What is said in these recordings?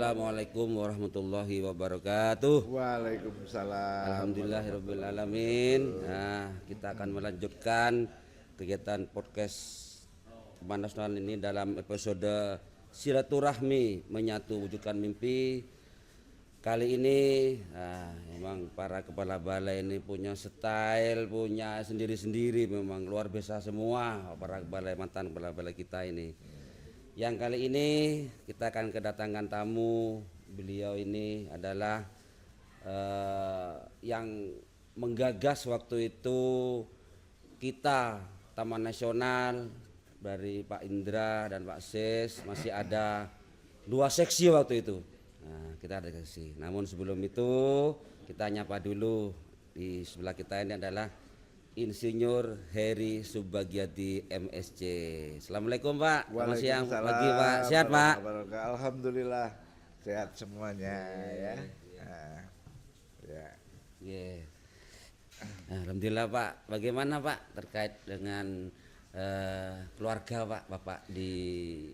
Assalamualaikum warahmatullahi wabarakatuh. Waalaikumsalam. Alhamdulillahirabbil alamin. Nah, kita akan melanjutkan kegiatan podcast Taman Nasional ini dalam episode silaturahmi menyatu wujudkan mimpi. Kali ini memang para kepala balai ini punya style, punya sendiri-sendiri, memang luar biasa semua para mantan kepala balai kita ini. Yang kali ini kita akan kedatangan tamu. Beliau ini adalah yang menggagas waktu itu kita Taman Nasional dari Pak Indra dan Pak Sis. Masih ada 2 seksi waktu itu. Nah, kita ada seksi. Namun sebelum itu kita nyapa dulu. Di sebelah kita ini adalah Insinyur Heri Subagyadi MSc. Assalamualaikum Pak. Selamat siang pagi Pak. Sehat Pak? Alhamdulillah sehat semuanya ya. Yeah. Alhamdulillah Pak. Bagaimana Pak terkait dengan keluarga Pak, Bapak di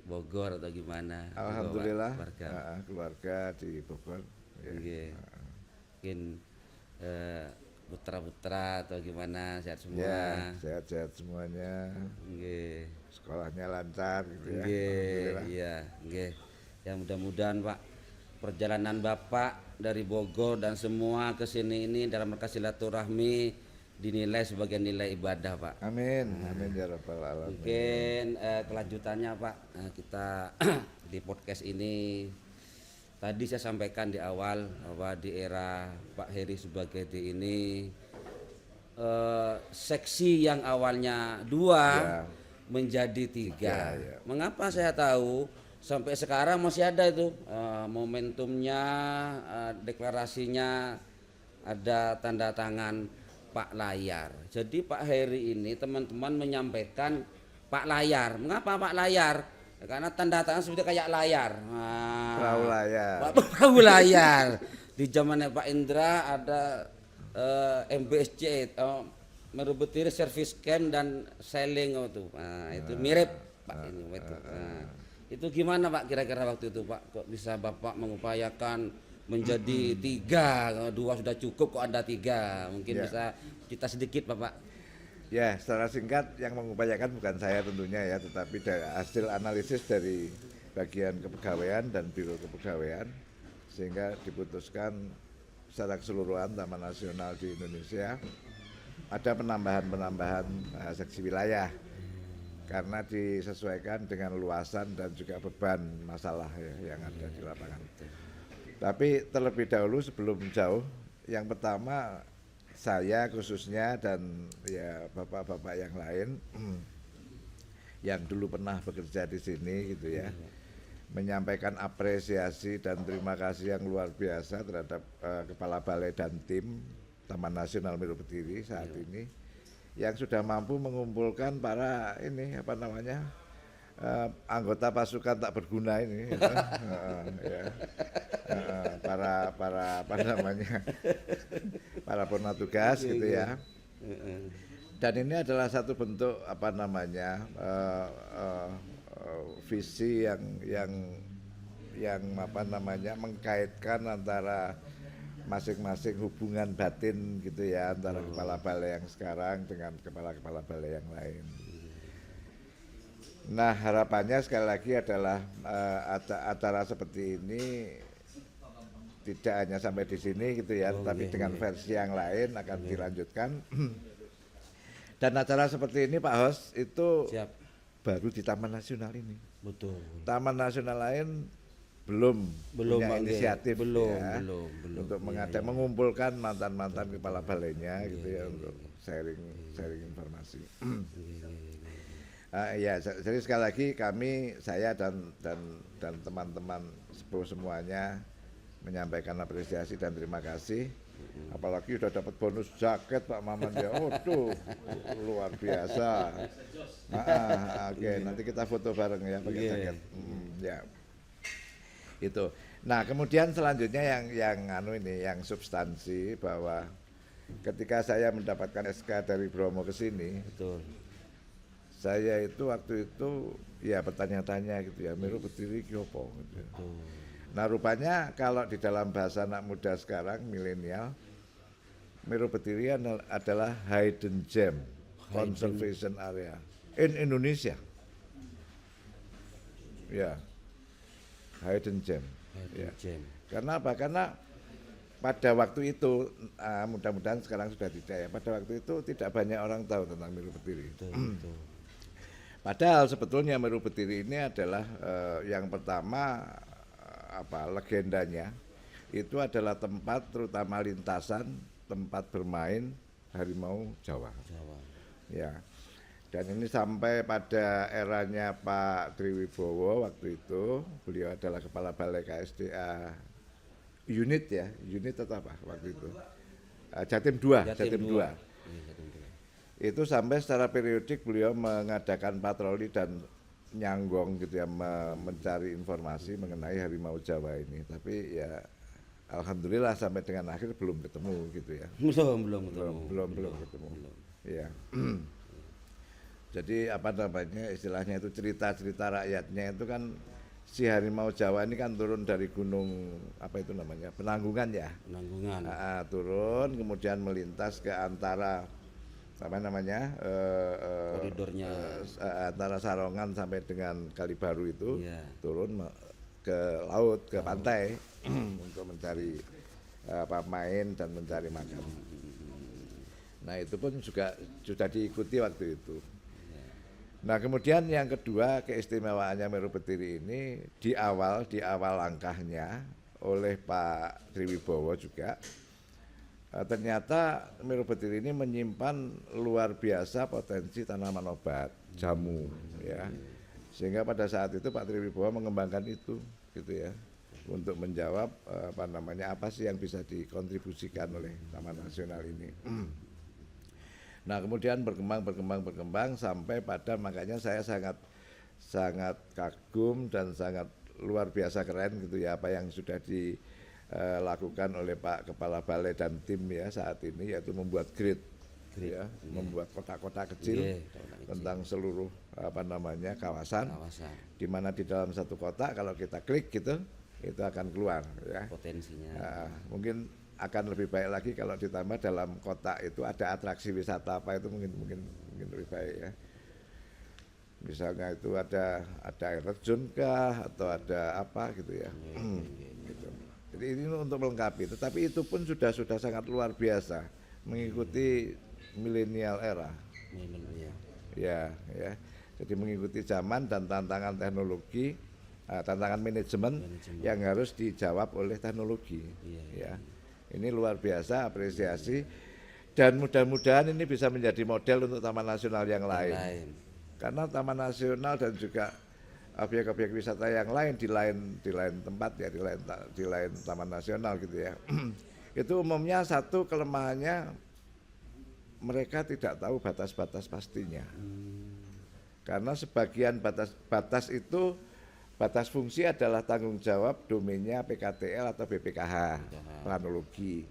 Bogor atau gimana? Alhamdulillah keluarga di Bogor. Yeah. Mungkin putra-putra atau gimana, sehat semua? Ya, sehat-sehat semuanya. Nggih. Sekolahnya lancar gitu ya. Nggih, iya, nggih. Ya mudah-mudahan Pak, perjalanan Bapak dari Bogor dan semua ke sini ini dalam rangka silaturahmi dinilai sebagai nilai ibadah Pak. Amin, amin ya rabbal alamin. Mungkin kelanjutannya Pak, kita di podcast ini tadi saya sampaikan di awal bahwa di era Pak Heri Subagyadi ini seksi yang awalnya 2 menjadi 3. Ya. Mengapa saya tahu sampai sekarang masih ada itu momentumnya, deklarasinya, ada tanda tangan Pak Layar. Jadi Pak Heri ini teman-teman menyampaikan Pak Layar. Mengapa Pak Layar? Karena tanda tangan seperti kayak layar. Perahu layar. Perahu layar. Di zamannya Pak Indra ada MBSC, Meru Betiri Service Camp dan Sailing itu. Nah, itu mirip Pak ini itu. Nah, itu gimana Pak kira-kira waktu itu Pak? Kok bisa Bapak mengupayakan menjadi 3, 2 sudah cukup kok ada 3. Mungkin bisa cerita sedikit Bapak. Ya, secara singkat yang mengupayakan bukan saya tentunya ya, tetapi dari hasil analisis dari bagian kepegawaian dan biro kepegawaian, sehingga diputuskan secara keseluruhan Taman Nasional di Indonesia ada penambahan seksi wilayah karena disesuaikan dengan luasan dan juga beban masalah yang ada di lapangan. Tapi terlebih dahulu sebelum jauh, yang pertama saya khususnya dan ya bapak-bapak yang lain yang dulu pernah bekerja di sini gitu ya, menyampaikan apresiasi dan terima kasih yang luar biasa terhadap kepala balai dan tim Taman Nasional Meru Betiri saat ini yang sudah mampu mengumpulkan para anggota pasukan tak berguna ini para purnatugas gitu ya. Dan ini adalah satu bentuk visi yang mengkaitkan antara masing-masing hubungan batin gitu ya, antara kepala balai yang sekarang dengan kepala-kepala balai yang lain. Nah, harapannya sekali lagi adalah acara seperti ini tidak hanya sampai di sini gitu ya, tapi dengan versi yang lain akan dilanjutkan. Dan acara seperti ini Pak Hos itu baru di Taman Nasional ini. Betul. Taman Nasional lain belum punya inisiatif untuk mengumpulkan mantan-mantan kepala balainya gitu ya, untuk sharing informasi. Jadi sekali lagi saya dan teman-teman sepuh semuanya menyampaikan apresiasi dan terima kasih. Apalagi udah dapat bonus jaket Pak Maman ya, luar biasa. Oke, nanti kita foto bareng ya pakai jaket. Ya, itu. Nah kemudian selanjutnya yang substansi, bahwa ketika saya mendapatkan SK dari Bromo ke sini, saya itu waktu itu ya bertanya-tanya gitu ya, Meru Betiri ki opo gitu. Nah rupanya kalau di dalam bahasa anak muda sekarang milenial, Meru Betiri adalah hidden gem conservation area in Indonesia. Ya, hidden gem. Ya. Gem. Karena apa? Karena pada waktu itu, mudah-mudahan sekarang sudah tidak ya. Pada waktu itu tidak banyak orang tahu tentang Meru Betiri. Betul. Padahal sebetulnya Meru Betiri ini adalah yang pertama legendanya itu adalah tempat terutama lintasan tempat bermain harimau Jawa. Ya. Dan ini sampai pada eranya Pak Triwibowo waktu itu, beliau adalah kepala balai KSDA unit atau apa waktu itu? Jatim 2. Itu sampai secara periodik beliau mengadakan patroli dan nyanggong gitu ya, mencari informasi mengenai harimau Jawa ini. Tapi ya alhamdulillah sampai dengan akhir belum ketemu gitu ya. Belum ketemu. Ya. Jadi istilahnya itu cerita-cerita rakyatnya itu kan si harimau Jawa ini kan turun dari gunung Penanggungan ya. Turun kemudian melintas ke antara koridornya antara Sarongan sampai dengan Kalibaru itu, turun ke laut, ke pantai untuk mencari main dan mencari makan. Nah itu pun juga sudah diikuti waktu itu. Nah kemudian yang kedua keistimewaannya Meru Betiri ini di awal langkahnya oleh Pak Triwibowo juga ternyata Meru Betiri ini menyimpan luar biasa potensi tanaman obat, jamu ya. Sehingga pada saat itu Pak Triwibowo mengembangkan itu gitu ya untuk menjawab apa sih yang bisa dikontribusikan oleh Taman Nasional ini. Nah kemudian berkembang sampai pada makanya saya sangat kagum dan sangat luar biasa keren gitu ya apa yang sudah dilakukan oleh Pak Kepala Balai dan tim ya saat ini, yaitu membuat grid ya, membuat kota-kota kecil tentang seluruh kawasan, di mana di dalam satu kota kalau kita klik gitu itu akan keluar ya potensinya. Mungkin akan lebih baik lagi kalau ditambah dalam kota itu ada atraksi wisata apa itu mungkin lebih baik ya. Misalnya itu ada air terjun kah atau ada apa gitu ya. Gitu. Jadi ini untuk melengkapi, tetapi itu pun sudah sangat luar biasa mengikuti milenial era. Ya. Jadi mengikuti zaman dan tantangan teknologi, tantangan manajemen yang harus dijawab oleh teknologi. Ya. Ini luar biasa apresiasi dan mudah-mudahan ini bisa menjadi model untuk taman nasional yang lain. Karena taman nasional dan juga objek-objek wisata yang lain di lain tempat ya, di lain taman nasional gitu ya. Itu umumnya satu kelemahannya mereka tidak tahu batas-batas pastinya. Karena sebagian batas itu batas fungsi adalah tanggung jawab domainnya PKTL atau BPKH, planologi.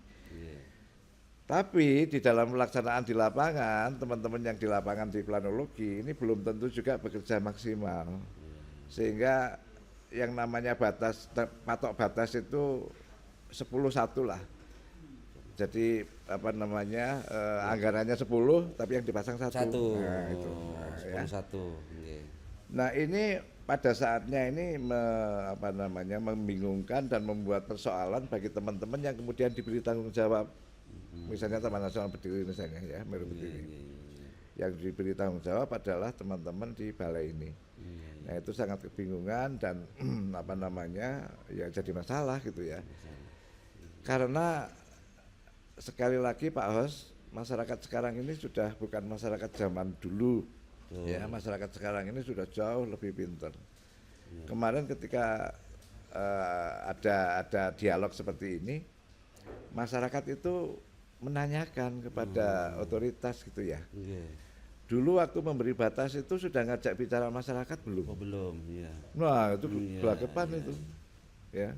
Tapi di dalam pelaksanaan di lapangan, teman-teman yang di lapangan di planologi ini belum tentu juga bekerja maksimal. Sehingga yang namanya patok batas itu 10-1 lah. Jadi anggarannya 10 tapi yang dipasang 1. Nah, itu. 10-1. Nah, ini pada saatnya ini membingungkan dan membuat persoalan bagi teman-teman yang kemudian diberi tanggung jawab. Misalnya Taman Nasional Betiri misalnya ya, Meru Betiri. Yang diberi tanggung jawab adalah teman-teman di balai ini. Nah, itu sangat kebingungan dan ya jadi masalah gitu ya. Karena sekali lagi Pak Hos, masyarakat sekarang ini sudah bukan masyarakat zaman dulu. Ya, masyarakat sekarang ini sudah jauh lebih pintar. Kemarin ketika ada dialog seperti ini, masyarakat itu menanyakan kepada otoritas gitu ya. Dulu waktu memberi batas itu sudah ngajak bicara masyarakat belum? Belum, ya. Nah itu belagepan itu, ya.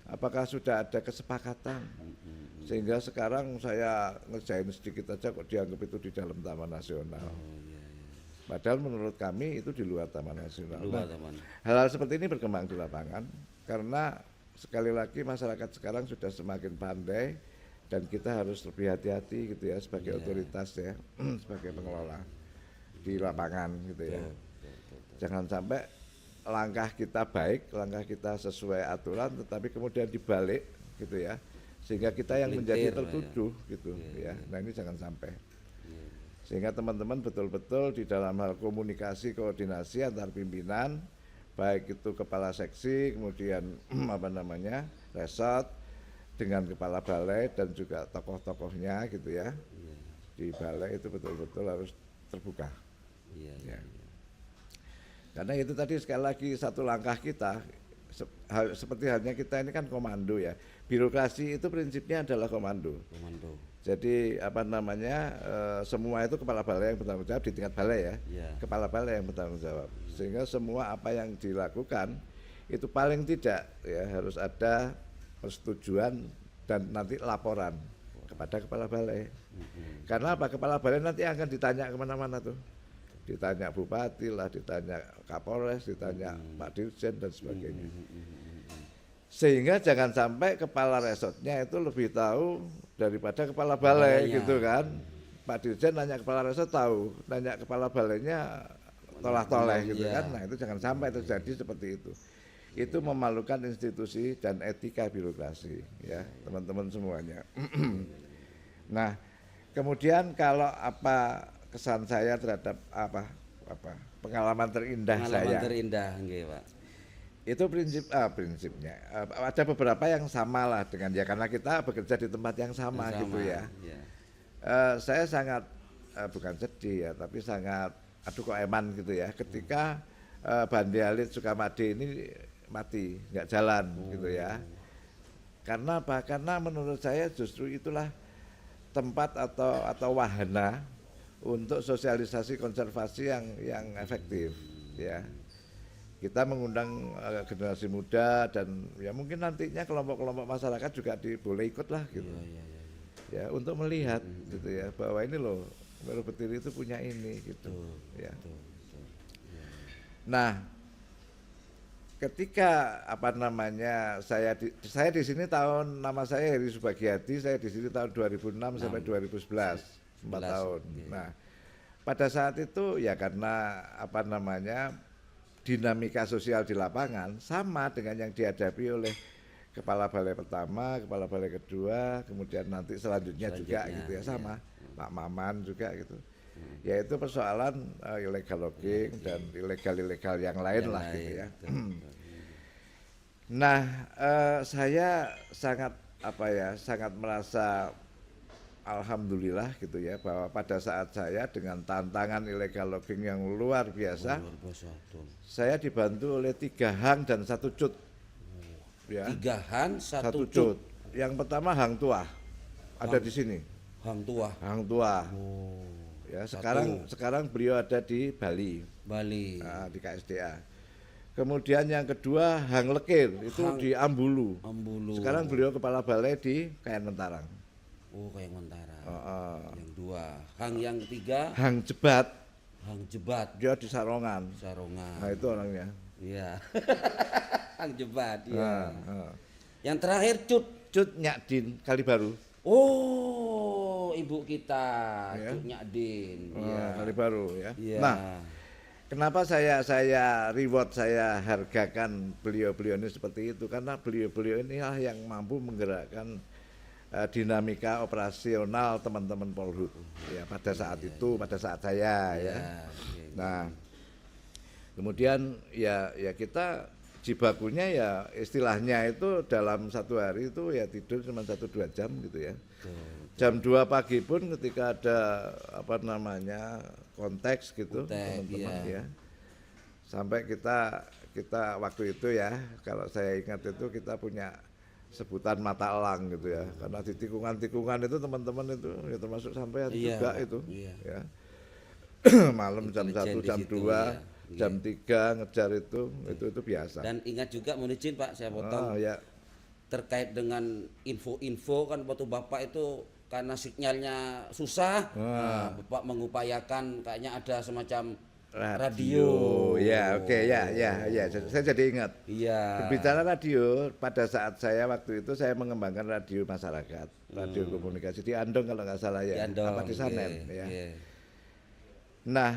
Apakah sudah ada kesepakatan? Sehingga sekarang saya ngerjain sedikit aja kok dianggap itu di dalam Taman Nasional. Padahal menurut kami itu di luar Taman Nasional. Hal-hal seperti ini berkembang di lapangan karena sekali lagi masyarakat sekarang sudah semakin pandai dan kita harus lebih hati-hati gitu ya sebagai otoritas ya, sebagai pengelola di lapangan gitu ya. Jangan sampai langkah kita baik, langkah kita sesuai aturan, tetapi kemudian dibalik gitu ya, sehingga kita yang menjadi tertuduh gitu ya. Nah ini jangan sampai. Sehingga teman-teman betul-betul di dalam hal komunikasi, koordinasi antar pimpinan, baik itu kepala seksi, kemudian resort, dengan kepala balai dan juga tokoh-tokohnya gitu ya. Di balai itu betul-betul harus terbuka. Ya. Karena itu tadi sekali lagi satu langkah kita, seperti halnya kita ini kan komando ya. Birokrasi itu prinsipnya adalah komando. Jadi semua itu kepala balai yang bertanggung jawab di tingkat balai ya. Kepala balai yang bertanggung jawab. Sehingga semua apa yang dilakukan itu paling tidak ya harus ada persetujuan dan nanti laporan kepada kepala balai. Karena apa? Kepala balai nanti akan ditanya kemana-mana tuh. Ditanya bupati lah, ditanya kapolres, ditanya Pak Dirjen dan sebagainya. Sehingga jangan sampai kepala resortnya itu lebih tahu daripada kepala balai gitu kan. Pak Dirjen nanya kepala resort tahu, nanya kepala balainya toleh-toleh gitu kan. Nah itu jangan sampai terjadi seperti itu. Itu memalukan institusi dan etika birokrasi ya teman-teman semuanya. Nah kemudian kalau apa kesan saya terhadap pengalaman terindah nggih, Pak. Itu prinsipnya ada beberapa yang sama lah dengan ya karena kita bekerja di tempat yang sama gitu ya. Saya sangat bukan sedih ya tapi sangat aduh kok eman gitu ya ketika Bandi Halid Sukamadi ini mati, nggak jalan gitu ya. Karena apa? Karena menurut saya justru itulah tempat atau wahana untuk sosialisasi konservasi yang efektif ya. Kita mengundang generasi muda dan ya mungkin nantinya kelompok-kelompok masyarakat juga boleh ikut lah gitu. Ya untuk melihat gitu ya bahwa ini loh Meru Betiri itu punya ini gitu ya. Nah, ketika saya di sini nama saya Heri Subagiati, saya di sini tahun 2006 sampai 2011, 4 tahun. Nah, pada saat itu ya karena dinamika sosial di lapangan sama dengan yang dihadapi oleh kepala balai pertama, kepala balai kedua, kemudian nanti selanjutnya juga gitu ya sama, Pak Maman juga gitu. Yaitu persoalan illegal logging dan ilegal yang lain lah gitu ya. Nah, saya sangat sangat merasa alhamdulillah gitu ya bahwa pada saat saya dengan tantangan illegal logging yang luar biasa, saya dibantu oleh 3 hang dan 1 cut. Ya. 3 hang, 1 cut. Yang pertama Hang Tuah ada di sini. Hang Tuah. Ya, sekarang beliau ada di Bali. Nah, di KSDA. Kemudian yang kedua Hang Lekir itu di Ambulu. Sekarang beliau kepala balai di Kayan Mentarang. Kayan Mentarang. Yang 2. Hang yang ketiga Hang Jebat. Dia di Sarongan. Nah itu orangnya. Iya. Hang Jebat. Iya. Yang terakhir Cut Nyakdin Kalibaru. Ibu kita Cut Nyakdin. Kalibaru ya. Nah, kenapa saya reward, saya hargakan beliau-beliau ini seperti itu karena beliau-beliau inilah yang mampu menggerakkan dinamika operasional teman-teman Polhut ya pada saat itu, pada saat saya ya. Nah, kemudian ya kita jibakunya ya istilahnya itu dalam 1 hari itu ya tidur cuma 1-2 jam gitu ya. Jam 2 pagi pun ketika ada konteks gitu teman-teman ya. Sampai kita waktu itu ya kalau saya ingat itu kita punya sebutan mata elang gitu ya. Karena di tikungan-tikungan itu teman-teman itu ya termasuk sampai juga itu ya. Malam jam 1, jam 2 jam 3 ngejar itu biasa. Dan ingat juga mohon izin Pak saya potong terkait dengan info-info kan waktu Bapak itu karena sinyalnya susah, Bapak mengupayakan kayaknya ada semacam radio. Ya, oke, ya. Saya jadi ingat. Iya. Berbicara radio, pada saat saya waktu itu saya mengembangkan radio masyarakat, radio komunikasi di Andong kalau nggak salah ya, Di Andong, apa di Sanen nggih, ya. nggih. Nah,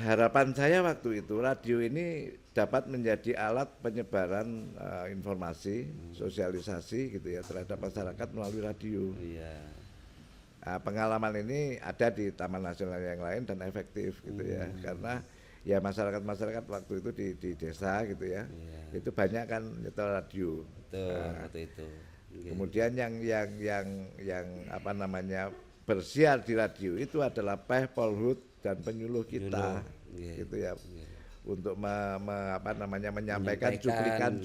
harapan saya waktu itu radio ini dapat menjadi alat penyebaran informasi, sosialisasi gitu ya terhadap masyarakat melalui radio. Iya. Pengalaman ini ada di Taman Nasional yang lain dan efektif gitu ya, karena ya masyarakat waktu itu di desa gitu ya, itu banyak kan nyetel radio. Betul, waktu itu. Nggih. Kemudian yang apa namanya bersiar di radio itu adalah Peh, Polhut dan penyuluh kita, Nggih. gitu ya, untuk apa namanya menyampaikan cuplikan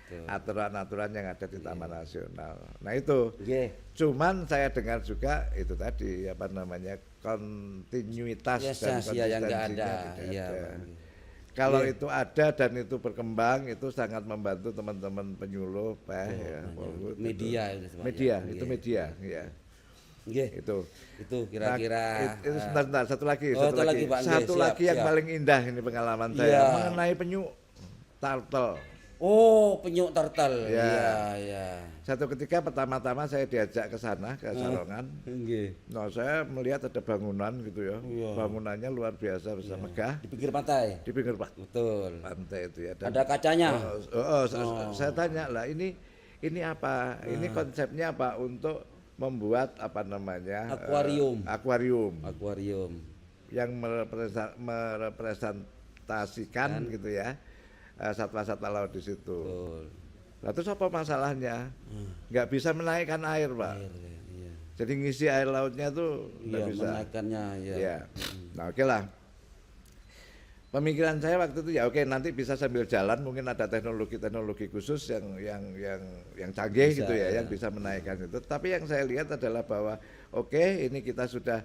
aturan-aturan yang ada di Taman Nasional. Nah itu, Nggih. cuman saya dengar juga itu tadi apa namanya kontinuitas dan yang nggak konsistensinya ada. tidak Iya, ada. Bang. Kalau itu ada dan itu berkembang, itu sangat membantu teman-teman penyuluh, ya, Polhut, Media itu. itu, Pak, Media, ya. itu Nggih. media, ya. Nggih. Itu. Itu kira-kira Itu sebentar, satu lagi, Oh, satu lagi, Pak. Nggih, satu siap, lagi yang siap. paling indah ini pengalaman saya Iya. mengenai penyu turtle. Oh, penyu turtle. Ya. Iya, iya. Satu ketika pertama-tama saya diajak ke sana ke Sarongan. Nggih. Nah, saya melihat ada bangunan gitu ya. Iya. Bangunannya luar biasa, besar megah Di pinggir pantai. di pinggir Betul. pantai itu ya. Dan Ada kacanya. saya tanya lah ini apa? Ini konsepnya apa untuk membuat apa namanya? Akuarium. Akuarium yang merepresentasikan gitu ya satwa-satwa laut di situ. Betul. Nah, terus apa masalahnya? Nggak bisa menaikkan air, Pak. Iya. Jadi ngisi air lautnya tuh nggak Iya, bisa. menaikkannya ya. Ya. Nah, oke lah. Pemikiran saya waktu itu ya oke nanti bisa sambil jalan mungkin ada teknologi khusus yang canggih Bisa, gitu ya, ya. yang bisa menaikkan itu. Tapi yang saya lihat adalah bahwa oke ini kita sudah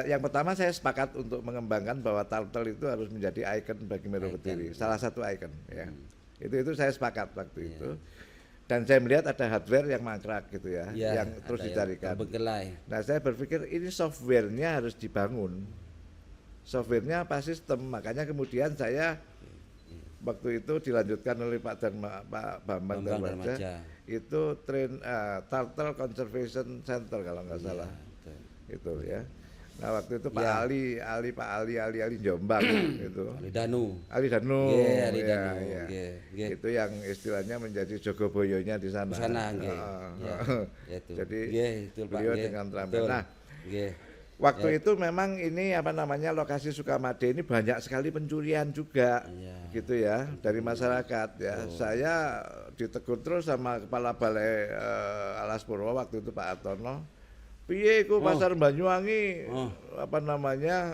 yang pertama saya sepakat untuk mengembangkan bahwa turtle itu harus menjadi ikon bagi Mero Betiri, salah satu ikon ya. Itu saya sepakat waktu itu. Dan saya melihat ada hardware yang mangkrak gitu ya, Iya, yang terus ada dicarikan. yang terbengkelai. Nah, saya berpikir ini softwarenya harus dibangun. Softwarenya apa sistem? Makanya kemudian saya waktu itu dilanjutkan oleh Pak Bambang Darmaja itu Turtle Conservation Center kalau nggak salah. Betul. Itu ya. Nah, waktu itu Pak Ali Jombang itu. Ali Danu. Ali Danu. Nggih, Ali Ya, Danu. ya. Nggih. Itu yang istilahnya menjadi jogoboyonya di sana. Di sana, nggih. Ya, itu. Jadi Nggih, betul, Pak. beliau Nggih, dengan terampil. betul. Nah, Nggih. waktu itu memang ini apa namanya lokasi Sukamade ini banyak sekali pencurian juga, gitu ya dari masyarakat ya. Saya ditegur terus sama kepala balai Alas Purwo waktu itu Pak Artono. Piye iku pasar Banyuwangi apa namanya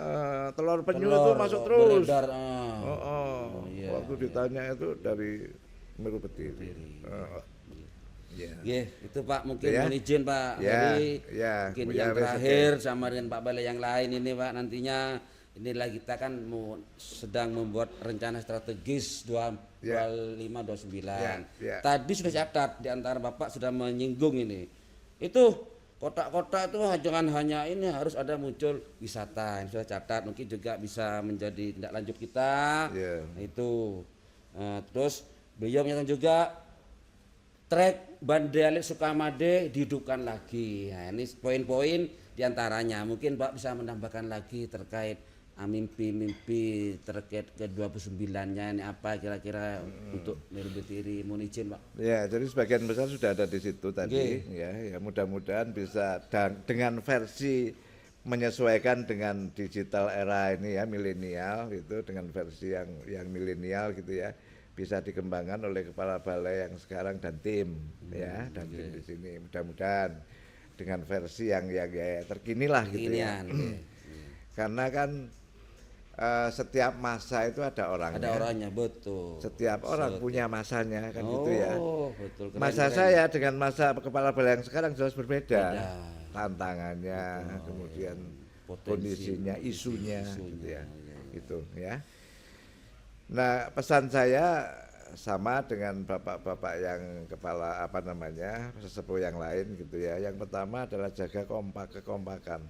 telur penyu itu masuk terus. Beredar, iya, Waktu ditanya itu dari Mero Betiri. Ya. Nggih, itu Pak mungkin Ya. mohon izin Pak Ya, Heri. ya. Mungkin Ya, yang wes, terakhir sama dengan Pak Balai yang lain ini Pak nantinya inilah kita kan sedang membuat rencana strategis 2529. Ya. Tadi sudah catat di antara Bapak sudah menyinggung ini. Itu kotak-kotak itu jangan hanya ini harus ada muncul wisata yang sudah catat mungkin juga bisa menjadi tindak lanjut kita. Nah, itu terus beliau menyatakan juga trek Bandelit Sukamade dihidupkan lagi. Nah, ini poin-poin diantaranya mungkin Pak bisa menambahkan lagi terkait mimpi-mimpi terkait ke-29-nya ini apa kira-kira untuk Mero Betiri, mohon izin Pak. Ya, jadi sebagian besar sudah ada di situ tadi ya mudah-mudahan bisa dengan versi menyesuaikan dengan digital era ini ya milenial itu dengan versi yang milenial gitu ya bisa dikembangkan oleh kepala balai yang sekarang dan tim ya dan tim di sini mudah-mudahan dengan versi yang terkini lah gitu ya. Karena kan setiap masa itu ada orangnya. Ada orangnya, betul. Setiap orang punya masanya kan gitu ya. Betul. Masa saya dengan masa kepala balai yang sekarang jelas berbeda. Tantangannya, kemudian kondisinya, isunya gitu ya. Itu ya. Nah, pesan saya sama dengan bapak-bapak yang kepala apa namanya sesepuh yang lain gitu ya. Yang pertama adalah jaga kekompakan.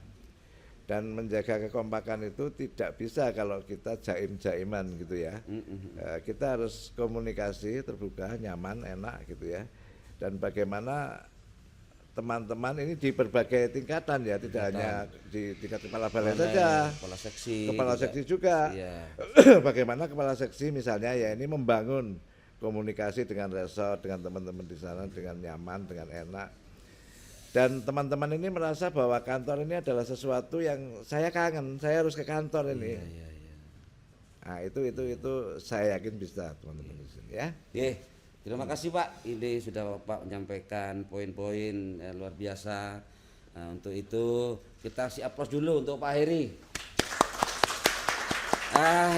Dan menjaga kekompakan itu tidak bisa kalau kita jaim-jaiman gitu ya. Kita harus komunikasi terbuka, nyaman, enak gitu ya. Dan bagaimana teman-teman ini di berbagai tingkatan ya, tidak hanya di tingkat kepala balai saja, kepala seksi juga. Iya. Bagaimana kepala seksi misalnya ya ini membangun komunikasi dengan resort, dengan teman-teman di sana dengan nyaman, dengan enak. Dan teman-teman ini merasa bahwa kantor ini adalah sesuatu yang saya kangen, saya harus ke kantor ini. Iya. Nah itu saya yakin bisa teman-teman di sini ya. Oke, terima kasih Pak. Ini sudah Bapak menyampaikan poin-poin luar biasa. Nah, untuk itu kita kasih aplaus dulu untuk Pak Heri.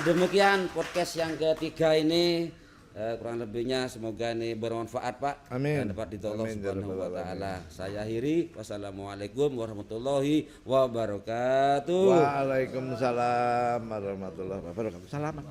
Demikian podcast yang ketiga ini. Kurang lebihnya semoga ini bermanfaat Pak. Amin. Dan dapat ditolong Amin, Subhanahu wa ya Rabbal taala. Saya Hiri. Wassalamualaikum warahmatullahi wabarakatuh. Waalaikumsalam warahmatullahi wabarakatuh. Selamat.